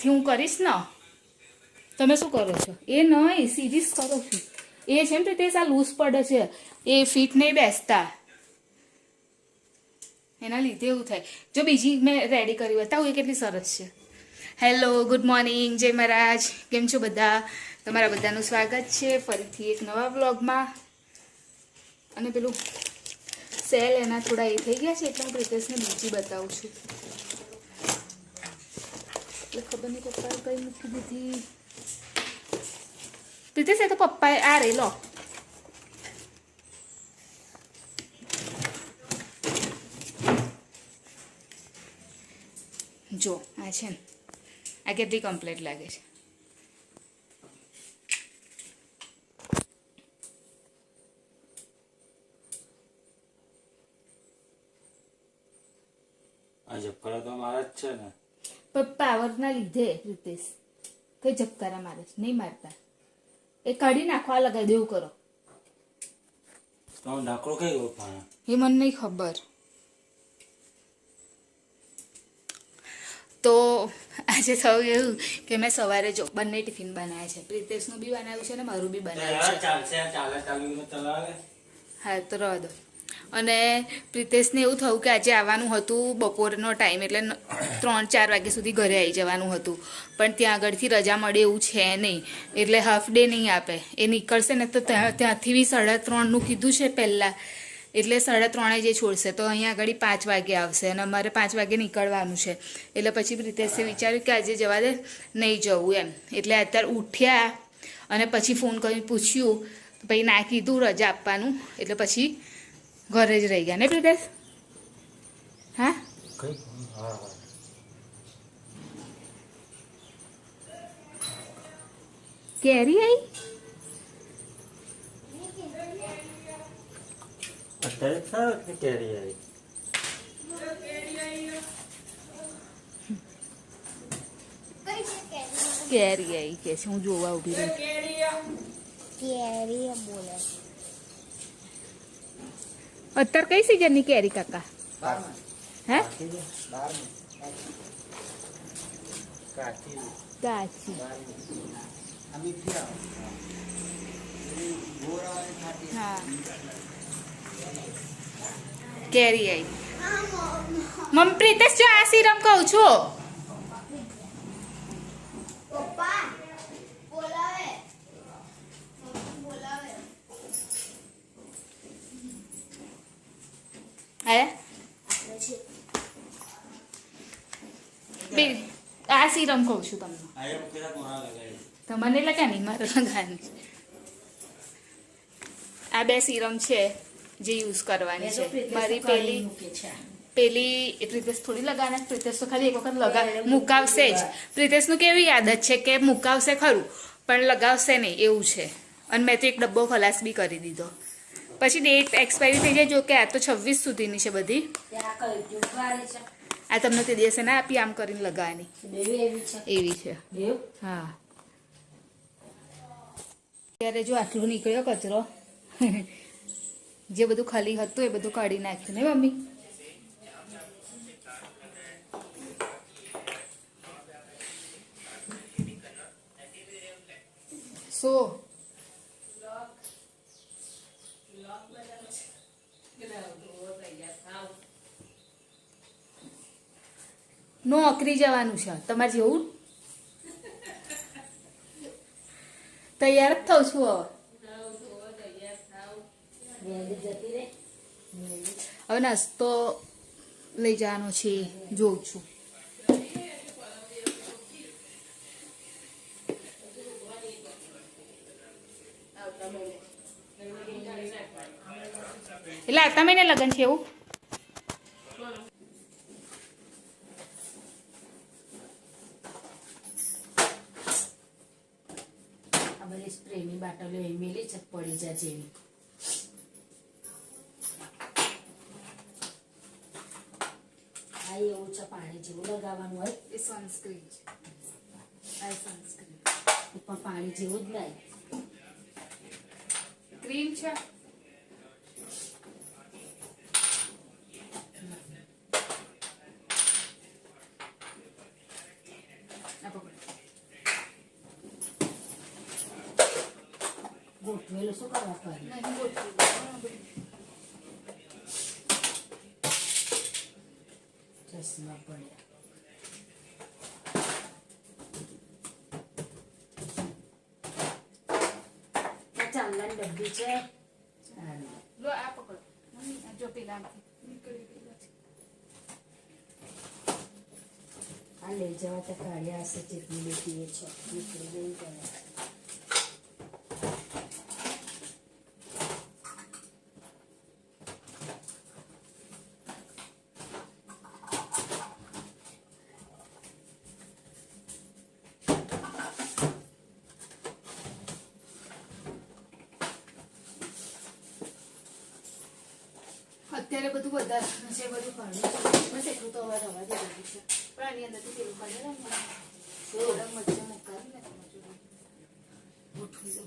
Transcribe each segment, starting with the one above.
હાથથી હું કરીશ ને. તમે શું કરો છો? એ નહીં, સિરીઝ કરો છું. એ છે ને તે આ લૂઝ પડે છે, એ ફિટ નહીં બેસતા, એના લીધે એવું થાય. જો બીજી મેં રેડી કરી બતાવું, એ કેટલી સરસ છે. હેલો, ગુડ મોર્નિંગ, જય મહારાજ. કેમ છો બધા? તમારા બધાનું સ્વાગત છે ફરીથી એક નવા વ્લોગમાં. અને પેલું સેલ એના થોડા એ થઈ ગયા છે એટલે હું પ્રિતેશને બીજી બતાવું છું. એટલે ખબર નહીં પપ્પાએ કઈ મૂકી દીધી. પ્રિતેશ એ તો પપ્પાએ આ રે લો. જો આ છે ને, આ કેટલી કમ્પ્લીટ લાગે છે. આ ઝબકારા તો મારા જ છે ને. પપ્પા આવડના લીધે પ્રિતેશ કઈ ઝબકારા મારે છે? નહીં મારતા. એ કાઢી નાખવા લગાવી દેવું કરો. તો ઢાંકણો કઈ ગયો પાણા? એ મને નહીં ખબર. તો આજે થયું એવું કે મેં સવારે જો બંને ટિફિન બનાવ્યા છે. પ્રિતેશનું બી બનાવ્યું છે અને મારું બી બનાવ્યું છે. હા તો રહો દો. અને પ્રિતેશને એવું થયું કે આજે આવવાનું હતું બપોરનો ટાઈમ, એટલે 3-4 વાગ્યા સુધી ઘરે આવી જવાનું હતું, પણ ત્યાં આગળથી રજા મળે એવું છે નહીં, એટલે હાફ ડે નહીં આપે. એ નીકળશે ને તો ત્યાંથી બી 3:30નું કીધું છે પહેલાં, એટલે 3:30 જે છોડશે તો અહીંયા આગળ 5 વાગે આવશે અને અમારે 5 વાગે નીકળવાનું છે. એટલે પછી પ્રિતેશે વિચાર્યું કે આજે જવા દે, નહીં જવું એમ. એટલે અત્યારે ઉઠ્યા અને પછી ફોન કરીને પૂછ્યું તો પછી ના કીધું રજા આપવાનું, એટલે પછી ઘરે જ રહી ગયા ને પ્રિતેશ? હા, કેરી આવી અત્યારે સારું કે કેરી આવી. કેરી આવી કે છે, હું જોવા ઉભી રહી. કેરી બોલે અત્યારે કઈ સિઝનની કેરી કાકા? હે, કાચી. હા, કેરી આવી. મમ્મી પ્રિતેશ જો આ સિરમ કહું છું. પપ્પા બોલાવે બોલાવે આ સિરમ કહું છું તમને. તમને લગા નહીં, મારે લગાની. આ 2 સિરમ છે જે યુઝ કરવાની છે. મારી પેલી પ્રિતેશ થોડી લગાવના. પ્રિતેશ તો ખાલી એક વખત મુકાવશે જ. પ્રિતેશનું કેવી આદત છે કે મુકાવશે ખરું પણ લગાવશે નહીં એવું છે. અને મેં તો એક ડબ્બો ખલાસ બી કરી દીધો. પછી ડેટ એક્સપાયરી થઈ જાય. જો કે આ તો 26 સુધીની છે બધી. આ તમને તે દિવસે ના આપી આમ કરીને લગાવવાની એવી છે. હા, ત્યારે જો આટલું નીકળ્યો કચરો જે બધું ખાલી હતું એ બધું કાઢી નાખ્યું ને મમ્મી. સો નોકરી જવાનું છે તમારે જેવું. તૈયાર જ થઉં છું હવે નાસ્તો લઈ જવાનો છે, જોઉં છું. એટલે આવતા મહિને લગ્ન છે એવું? આ બધી સ્પ્રેની બાટલો એવી મેલી છે પડી જાય જેવી. આ એવું છે પાણી જેવું લગાવવાનું હોય. એ સનસ્ક્રીન છે. આ સનસ્ક્રીન ઉપર પાણી જેવું જ લાય. ક્રીમ છે. આ પકડ. ગોઠવેલું શું કરવા પડે? નહીં ગોઠવી. ચશ્મા પડ્યા. આ ચાંદલાની ડબ્બી છે. સારું. લો આ પકડો. મમ્મી આ જો પેલા આમથી નીકળી ગયેલા છે. આ લઈ જવા તો કાઢ્યા હશે ચેતની બેટી એ છે નીકળી ગઈ કરે. અત્યારે બધું વધારે છે, બધું કાઢ્યું છે. બસ એટલું તો હવે રવા દેવાનું છે. પણ આની અંદરથી પેલું કાઢેલા ને થોડા મરચાં મુકાવી ને ગોઠવી દો.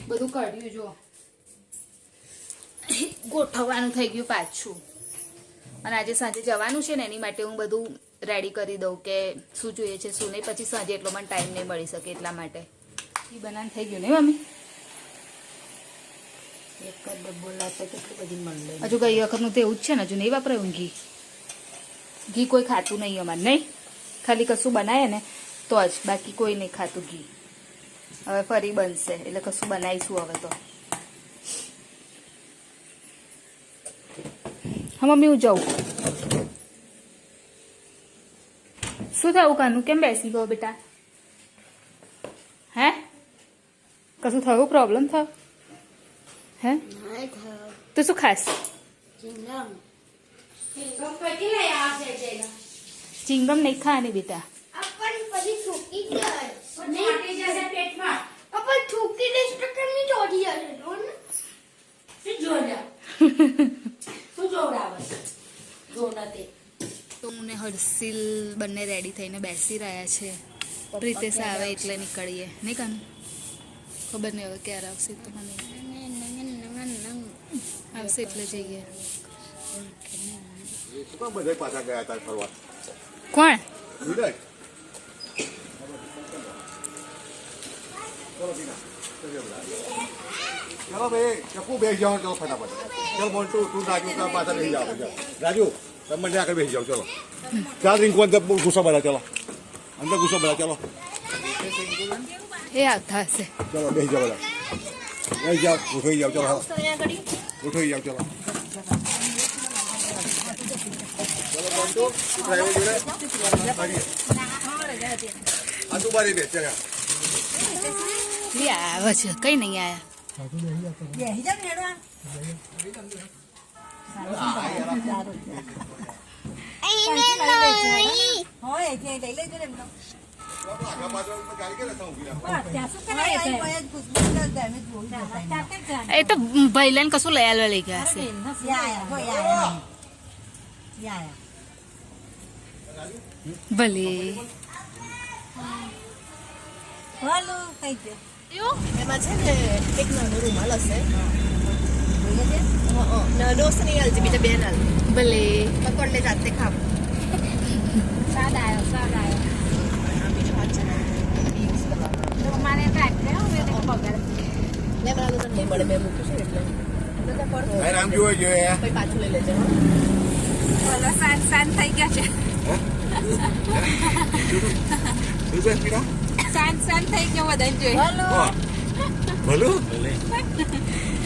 બધું કાઢ્યું જો ગોઠવવાનું થઈ ગયું પાછું. અને આજે સાંજે જવાનું છે ને એની માટે હું બધું રેડી કરી દઉં કે શું જોઈએ છે શું નહીં. પછી સાંજે એટલો મને ટાઈમ નહીં મળી શકે એટલા માટે એ બનાન થઈ ગયું ને મમ્મી. એક જ ડબ્બો લાવતો કેટલી બધી મળે. હજુ ગઈ વખતનું તો એવું જ છે ને, હજુ નહીં વાપરાયું ઘી. ઘી કોઈ ખાતું નહીં અમારે, નહીં. ખાલી કશું બનાવે ને તો જ, બાકી કોઈ નહીં ખાતું ઘી. હવે ફરી બનશે એટલે કશું બનાવીશું હવે તો. હા મમ્મી હું જાઉં. શું થયું કાનું, કેમ બેસી ગયો બેટા? હે કશું થયું, પ્રોબ્લેમ થયો? હે નહીં થયો. તો શું ખાસ? ચિંગમ. ચિંગમ નહીં ખાવાની બેટા. આપણ પછી થૂકી જાય. આપણ થૂકી દઈશ તો કેમની ચોટી જશે ડોન? શું જોવડાવે જોનતે? તો હું ને હર્ષિલ બંને રેડી થઈને બેસી રહ્યા છે. પ્રિતેશ આવે એટલે નીકળીએ, નહીં કાનું? ખબર નહીં હવે ક્યારે આવશે તો મને. આવશે એટલે જઈએ. કોણ બધા પાછા ગયા હતા ફરવા? કોણ? વિરાજ. चलो भाई चप्पू बेच जाओ, चलो फटाफट. चलो मोन्टू तू राजू का पास नहीं जाओ. राजू तब मैं जाकर बेच जाओ. चलो 4 रिंग को अंदर घुसा बड़ा. चलो अंदर घुसा बड़ा. चलो એ આવતા હશે. चलो बेच जाओ बड़ा. बेच जाओ, उठो ही जाओ. चलो हाँ उठो ही जाओ. चलो चलो मोन्टू ड्राइवर जोड़े आजू बारी बेच चला. એ આવે છે, કઈ નહીં આયા. आगा बाजू में गाड़ी के रहता हूँ. એ તો ભાઈલાને કશું લઈ આલવા લઈ ગયા હશે. ભલે એમાં છે ને એક નાનો રૂમાલ હશે. દોસ્ત નહીં હાલતી, બીજા બેન હાલતી. ભલે. પકડ લે, જાતે ખાવ. સ્વાદ આવ્યો, સ્વાદ આવ્યો. આ બીજો હાથ છે ને, એ યુઝ કરવાનો. તો મારે રાખે હવે તો પગાર. લે મને તો નહીં મળે, મેં મૂક્યું છે એટલે. નતા પડતો. भाई राम जी जो है પછી પાછું લઈ લેજે. બોલો સાન સાન થઈ ગયા છે. रुपये पीड़ा સાન સાન થઈ ગયો બધાને જોઈ. बोलो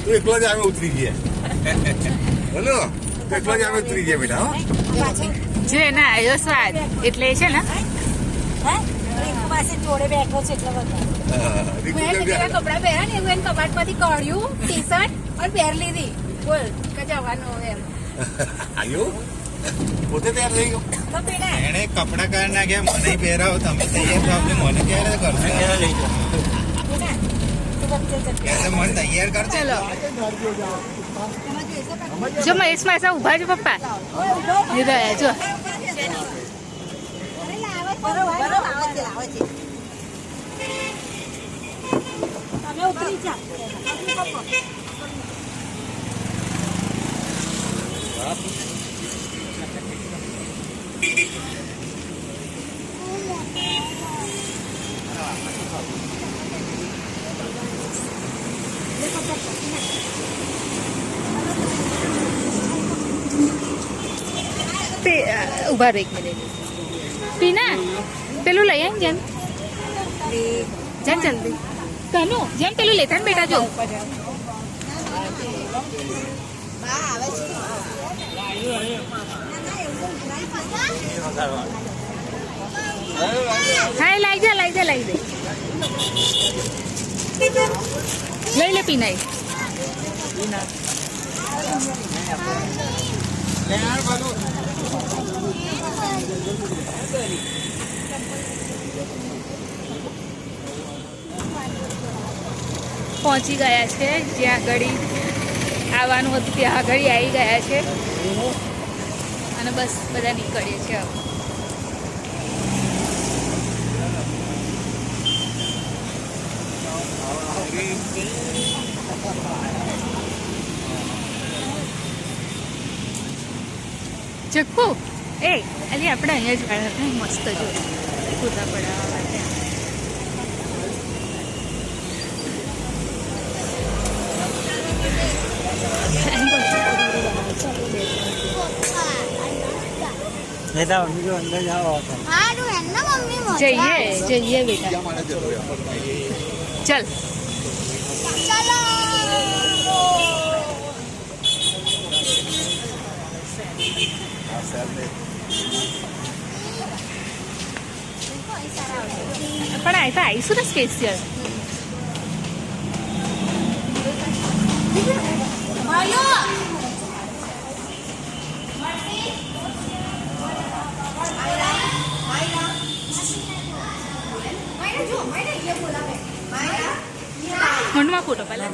तू एकला जा में उतरी गया. बोलो तू एकला जा में उतरी गया बेटा. જો એને આવ્યો સ્વાદ એટલે છે ને. પાસે જોડે બેઠો છે એટલે બધા. મેં જેવા કપડાં પહેર્યા ને એવું એને કબાટમાંથી કાઢ્યું ટી શર્ટ અને પહેર લીધી. બોલ કે જવાનું એમ. आयो પોતે તૈયાર થઈ ગયો. તો પેલા એને કપડા કાઢી નાખ્યા, મને પહેરાવો, તમે તૈયાર થાવ એટલે મને ક્યારે કરશો? પેલા તું વચ્ચે જતી. ત્યારે મને તૈયાર કરશે. ચલો જો મહેશ માસા ઉભા છે પપ્પા. એ રહ્યા જો. બરોબર આવે છે. તમે ઉતરી જા. ઉભા રહો 1 મિનિટ. પીના પેલું લઈ આવ જેમ જલ્દી કનુ જેમ પેલું લેતા ને બેટા જો હા લાઈ દે લઈ લે પીનાઈ પહોંચી ગયા છે જ્યાં આગળ આવવાનું હતું ત્યાં આગળ આવી ગયા છે અને બસ બધા નીકળીએ છીએ હવે. ચક્કુ અલી આપણે અહીંયા જ વાળા હતા મસ્ત જો ફોટા પડાવવા માટે. અંદર જાઓ હારું એમને મમ્મી મજા જઈએ બેટા ક્યાં માટે જરૂર ચલ પણ આ તો આવીશું ને સ્પેશિયલ. મનમાં ફોટો પહેલા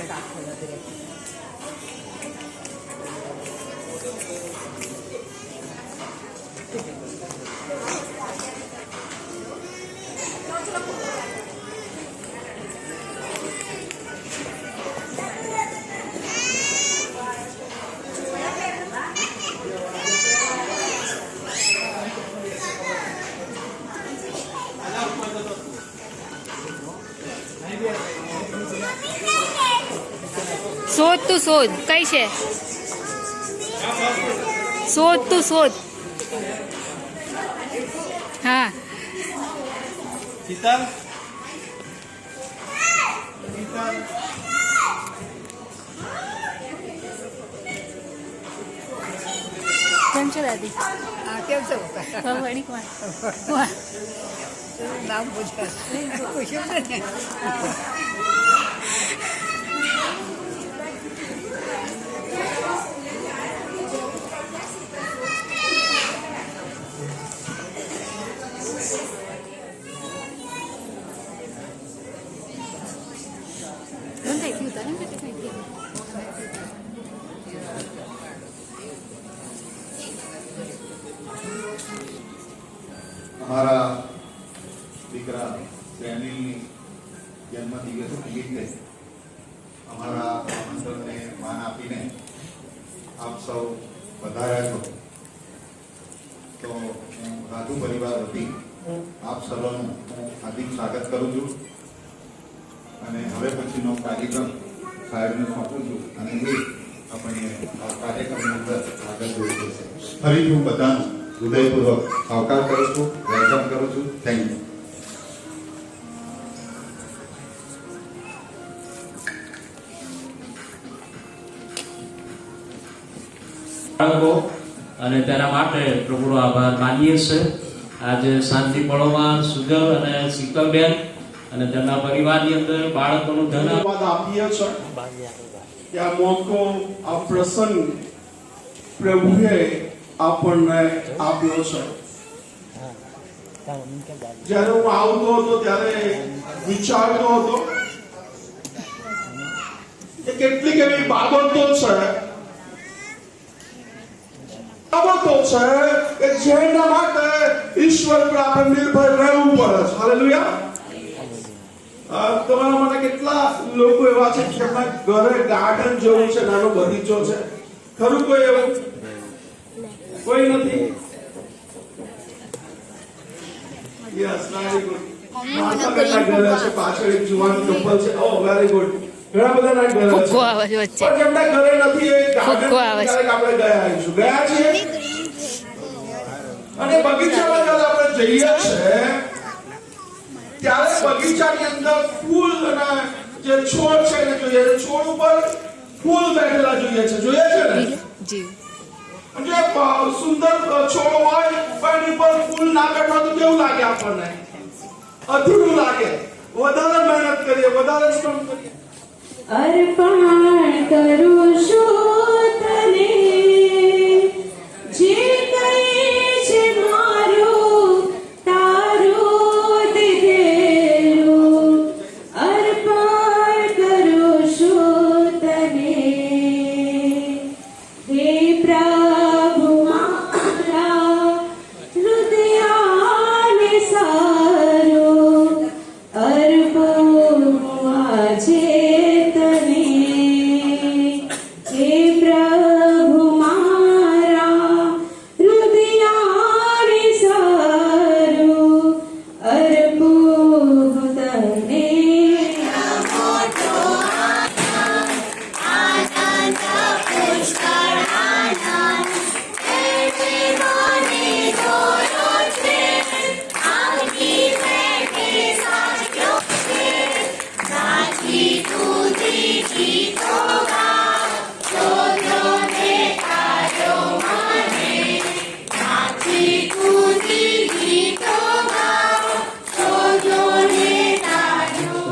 શોધ તું શોધ કઈ છે શોધ તું શોધ હા શીતલ કેમ છે દાદી કેમ છે વળી કોણ નામ પૂછ્યું ને અમારા દીકરા ડેનિયલની જન્મદિવસ નિમિત્તે અમારા આમંત્રણને માન આપીને આપ સૌ વધાર્યા છો તો હું રાજુ પરિવાર વતી આપ સર્વનું હાર્દિક સ્વાગત કરું છું અને હવે પછીનો કાર્યક્રમ સાહેબને સોંપું છું અને એ આપણને આ કાર્યક્રમની અંદર આગળ જોઈ જશે. ફરીથી હું બધાનું હૃદયપૂર્વક આવકાર કરું છું, વેલકમ કરું છું. Thank you. બાળકો અને તેના માટે પ્રભુનો આભાર માનીએ છીએ. આજે શાંતિ પળોમાં સુગલ અને શીતલબેન અને તેમના પરિવારની અંદર બાળકોનું ધન આપીએ છીએ કે આ મોકો આ પ્રસંગ પ્રભુએ આપણને આપ્યો છે. જ્યારે હું આવતો હતો ત્યારે વિચારતો હતો કે કેટલીક એવી બાબતો છે કે જેના માટે ઈશ્વર પર આપણે નિર્ભર રહેવું પડે છે. હાલેલુયા. તમારા માટે કેટલા લોકો એવા છે કે એમના ઘરે ગાર્ડન જેવું છે, નાનો બગીચો છે, ખરું કોઈ એવું? કોઈ નથી? Yes, very good. માતા પિતા ઘરે છે, પાછળ એક જુવાન કપલ છે. ઓ વેરી ગુડ. ઘણા બધાના ઘરે છે. ફુગ્ગો આવે છે વચ્ચે. પણ જેમના ઘરે નથી એ ફુગ્ગો આવે છે. ક્યારેક આપણે ગયા આવીશું. ગયા છીએ અને બગીચામાં જ્યારે આપણે જઈએ છે ત્યારે બગીચાની અંદર ફૂલ અને જે છોડ છે એને જોઈએ છે. છોડ ઉપર ફૂલ બેઠેલા જોઈએ છે. જોઈએ છે ને? જી અને જે સુંદર છોડ હોય પણ એની પર ફૂલ ના બેઠા તો કેવું લાગે આપણને? અધૂરું લાગે. વધારે મહેનત કરીએ, વધારે શ્રમ કરીએ. અર્પણ કરું છું તને જે કંઈ છે મારું તારું દીધેલું. અર્પણ કરું છું તને હે પ્રભુ મારા હૃદયાને સારું અર્પણ આજે તને હે પ્રભુ મારા હૃદયાને સારું અર્પણ તને.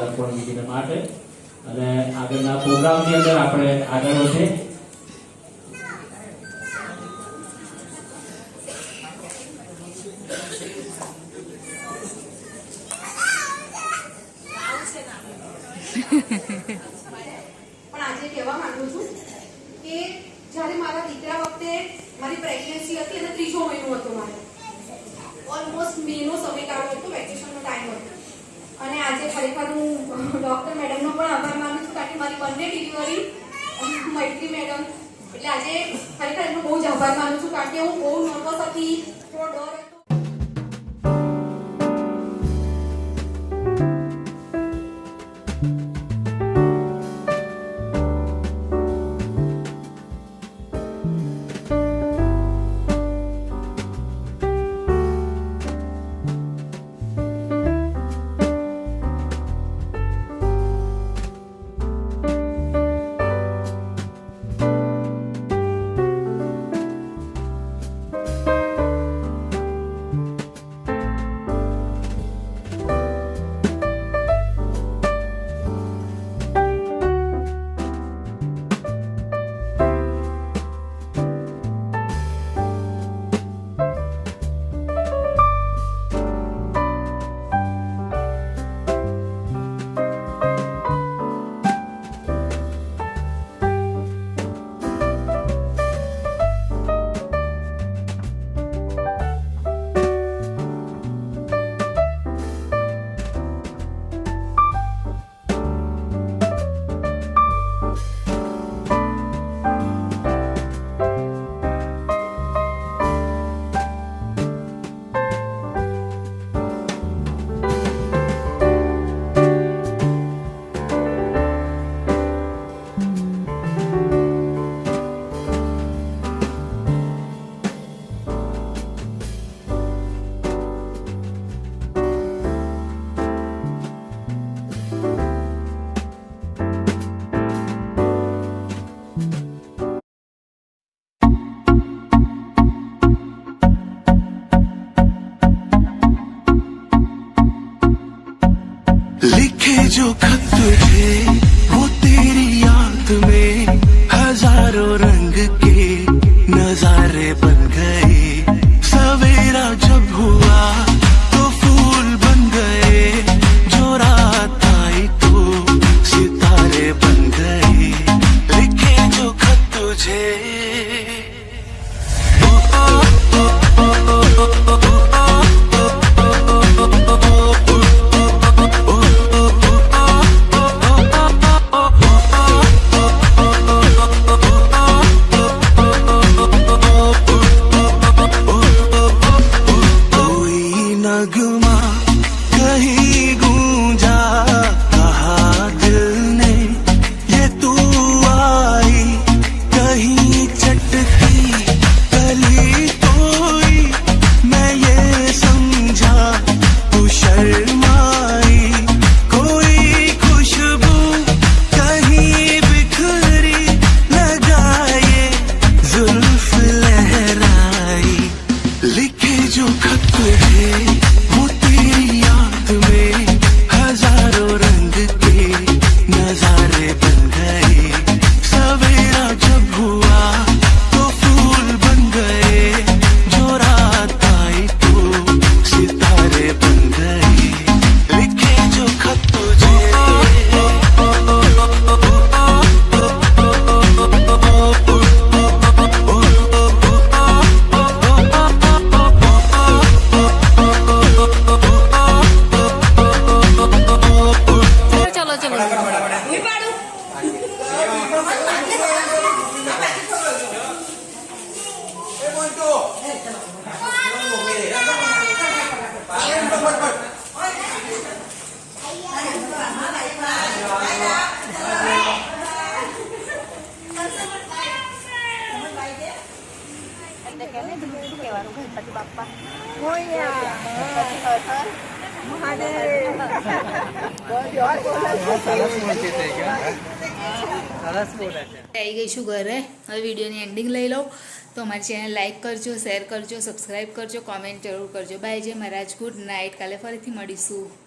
અર્પણ વિધિને માટે અને આગળના પ્રોગ્રામની અંદર આપણે આગળ વધીએ. પણ આજે કહેવા માંગુ છું કે જ્યારે મારા દીકરા વખતે મારી પ્રેગ્નન્સી હતી અને 3જો મહિનો હતો મારે ઓલમોસ્ટ મેનો સમયગાળો હતો, વેકેશનનો ટાઈમ હતો અને આજે ખરેખર હું ડૉક્ટર મેડમનો પણ આભાર માનું છું કારણ કે મારી બંને ડિલિવરી મૈત્રી મેડમ એટલે આજે ખરેખર એમનો બહુ જ આભાર માનું છું કારણ કે હું બહુ નર્વસ હતી, થોડો ડર હતો. जो खत तुझे वो तेरी याद में हजारों रंग के नजारे बन गए। सवेरा जब हुआ तो फूल बन गए, जो रात आई तो सितारे बन गए। लिखे जो खत तुझे नजारे बन गए सवेरा जब हुआ तो फूल बन गए जो रात आई तो सितारे बन गए लिखे जो खत तुझे ચલો ચલો આવી ગઈ છું ઘરે. હવે વિડીયોની એન્ડિંગ લઈ લઉં. તો અમારી ચેનલ લાઈક કરજો, શેર કરજો, સબસ્ક્રાઈબ કરજો, કોમેન્ટ જરૂર કરજો. બાય. જય મહારાજ. Good night. કાલે ફરીથી મળીશું.